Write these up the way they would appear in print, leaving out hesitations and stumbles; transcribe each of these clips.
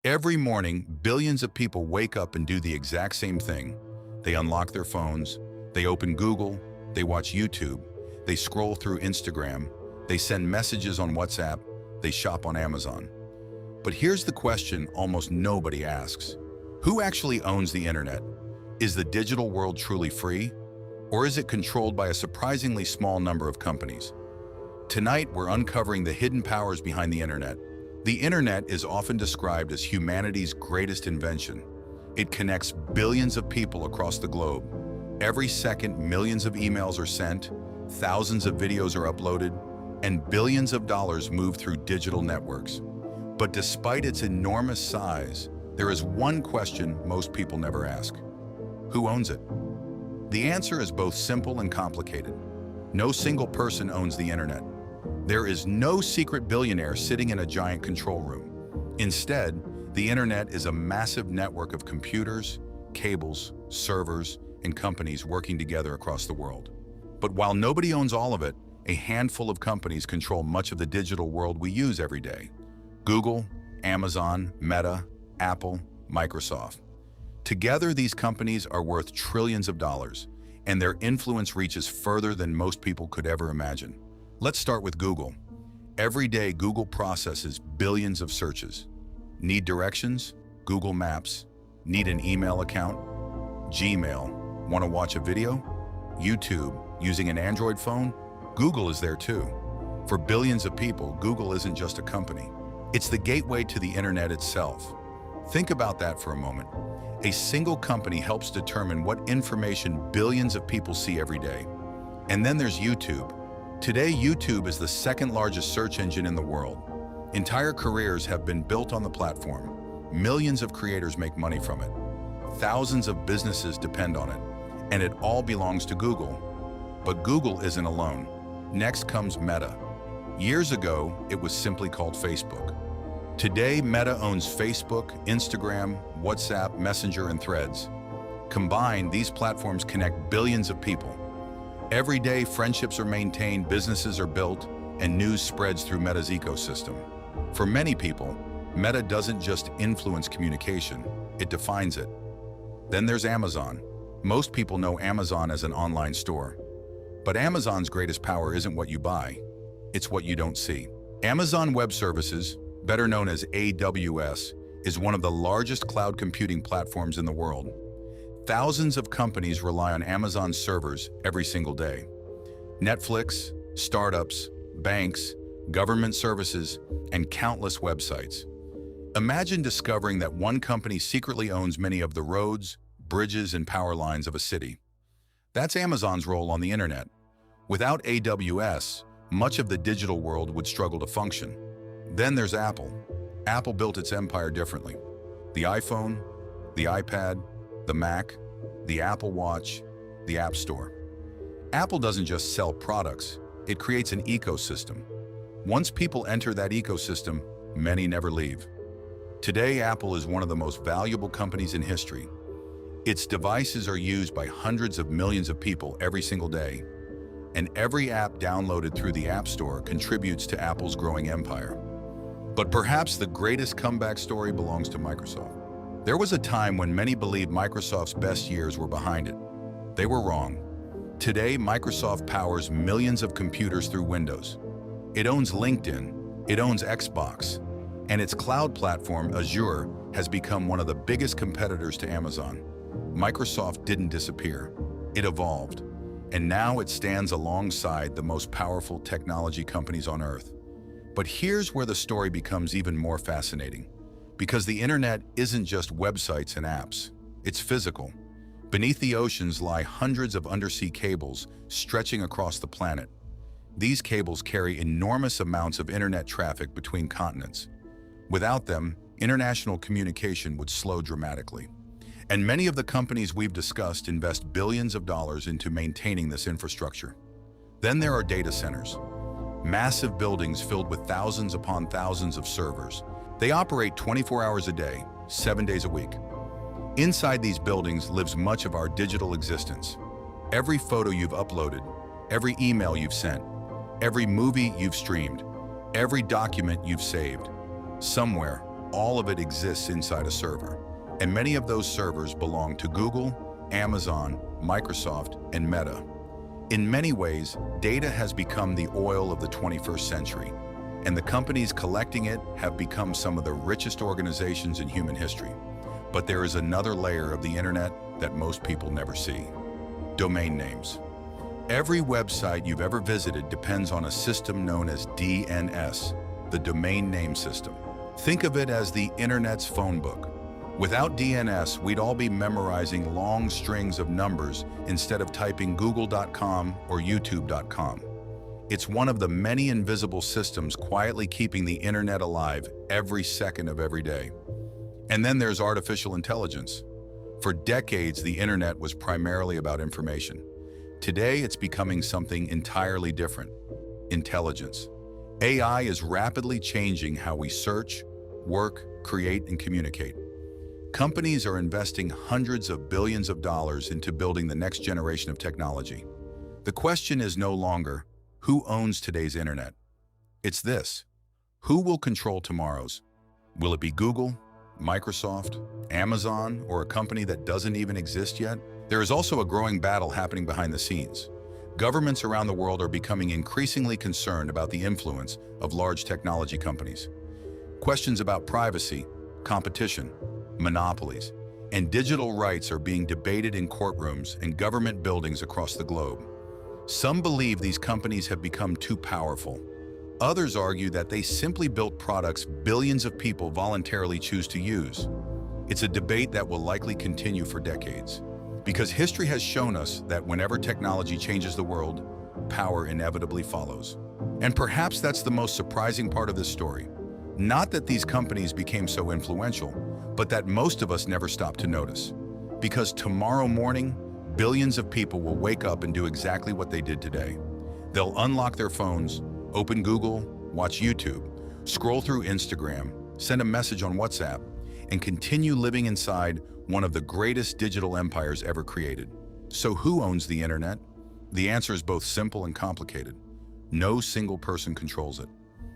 Every morning, billions of people wake up and do the exact same thing. They unlock their phones, they open Google, they watch YouTube, they scroll through Instagram, they send messages on WhatsApp, they shop on Amazon. But here's the question almost nobody asks. Who actually owns the internet? Is the digital world truly free? Or is it controlled by a surprisingly small number of companies? Tonight, we're uncovering the hidden powers behind the internet. The internet is often described as humanity's greatest invention. It connects billions of people across the globe. Every second, millions of emails are sent, thousands of videos are uploaded, and billions of dollars move through digital networks. But despite its enormous size, there is one question most people never ask. Who owns it? The answer is both simple and complicated. No single person owns the internet. There is no secret billionaire sitting in a giant control room. Instead, the internet is a massive network of computers, cables, servers, and companies working together across the world. But while nobody owns all of it, a handful of companies control much of the digital world we use every day. Google, Amazon, Meta, Apple, Microsoft. Together, these companies are worth trillions of dollars, and their influence reaches further than most people could ever imagine. Let's start with Google. Every day, Google processes billions of searches. Need directions? Google Maps. Need an email account? Gmail. Want to watch a video? YouTube. Using an Android phone? Google is there too. For billions of people, Google isn't just a company. It's the gateway to the internet itself. Think about that for a moment. A single company helps determine what information billions of people see every day. And then there's YouTube. Today, YouTube is the second largest search engine in the world. Entire careers have been built on the platform. Millions of creators make money from it. Thousands of businesses depend on it. And it all belongs to Google. But Google isn't alone. Next comes Meta. Years ago, it was simply called Facebook. Today, Meta owns Facebook, Instagram, WhatsApp, Messenger, and Threads. Combined, these platforms connect billions of people. Every day, friendships are maintained, businesses are built, and news spreads through Meta's ecosystem. For many people, Meta doesn't just influence communication, it defines it. Then there's Amazon. Most people know Amazon as an online store. But Amazon's greatest power isn't what you buy, it's what you don't see. Amazon Web Services, better known as AWS, is one of the largest cloud computing platforms in the world. Thousands of companies rely on Amazon servers every single day. Netflix, startups, banks, government services, and countless websites. Imagine discovering that one company secretly owns many of the roads, bridges, and power lines of a city. That's Amazon's role on the internet. Without AWS, much of the digital world would struggle to function. Then there's Apple. Apple built its empire differently. The iPhone, the iPad, the Mac, the Apple Watch, the App Store. Apple doesn't just sell products, it creates an ecosystem. Once people enter that ecosystem, many never leave. Today, Apple is one of the most valuable companies in history. Its devices are used by hundreds of millions of people every single day, and every app downloaded through the App Store contributes to Apple's growing empire. But perhaps the greatest comeback story belongs to Microsoft. There was a time when many believed Microsoft's best years were behind it. They were wrong. Today, Microsoft powers millions of computers through Windows. It owns LinkedIn, it owns Xbox, and its cloud platform, Azure, has become one of the biggest competitors to Amazon. Microsoft didn't disappear. It evolved. And now it stands alongside the most powerful technology companies on Earth. But here's where the story becomes even more fascinating. Because the internet isn't just websites and apps. It's physical. Beneath the oceans lie hundreds of undersea cables stretching across the planet. These cables carry enormous amounts of internet traffic between continents. Without them, international communication would slow dramatically. And many of the companies we've discussed invest billions of dollars into maintaining this infrastructure. Then there are data centers. Massive buildings filled with thousands upon thousands of servers. They operate 24 hours a day, 7 days a week. Inside these buildings lives much of our digital existence. Every photo you've uploaded, every email you've sent, every movie you've streamed, every document you've saved. Somewhere, all of it exists inside a server. And many of those servers belong to Google, Amazon, Microsoft, and Meta. In many ways, data has become the oil of the 21st century, and the companies collecting it have become some of the richest organizations in human history. But there is another layer of the internet that most people never see: domain names. Every website you've ever visited depends on a system known as DNS, the domain name system. Think of it as the internet's phone book. Without DNS, we'd all be memorizing long strings of numbers instead of typing google.com or youtube.com. It's one of the many invisible systems quietly keeping the internet alive every second of every day. And then there's artificial intelligence. For decades, the internet was primarily about information. Today, it's becoming something entirely different: intelligence. AI is rapidly changing how we search, work, create, and communicate. Companies are investing hundreds of billions of dollars into building the next generation of technology. The question is no longer, who owns today's internet? It's this: who will control tomorrow's? Will it be Google, Microsoft, Amazon, or a company that doesn't even exist yet? There is also a growing battle happening behind the scenes. Governments around the world are becoming increasingly concerned about the influence of large technology companies. Questions about privacy, competition, monopolies, and digital rights are being debated in courtrooms and government buildings across the globe. Some believe these companies have become too powerful. Others argue that they simply built products billions of people voluntarily choose to use. It's a debate that will likely continue for decades, because history has shown us that whenever technology changes the world, power inevitably follows. And perhaps that's the most surprising part of this story. Not that these companies became so influential, but that most of us never stopped to notice. Because tomorrow morning, billions of people will wake up and do exactly what they did today. They'll unlock their phones, open Google, watch YouTube, scroll through Instagram, send a message on WhatsApp, and continue living inside one of the greatest digital empires ever created. So who owns the internet? The answer is both simple and complicated. No single person controls it.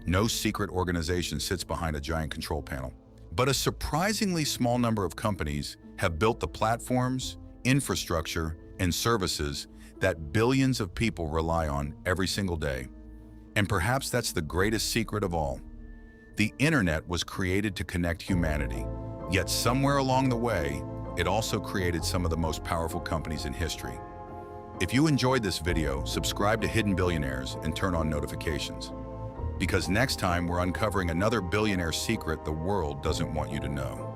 No secret organization sits behind a giant control panel. But a surprisingly small number of companies have built the platforms, infrastructure, and services that billions of people rely on every single day. And perhaps that's the greatest secret of all. The internet was created to connect humanity, yet somewhere along the way, it also created some of the most powerful companies in history. If you enjoyed this video, subscribe to Hidden Billionaires and turn on notifications. Because next time we're uncovering another billionaire secret the world doesn't want you to know.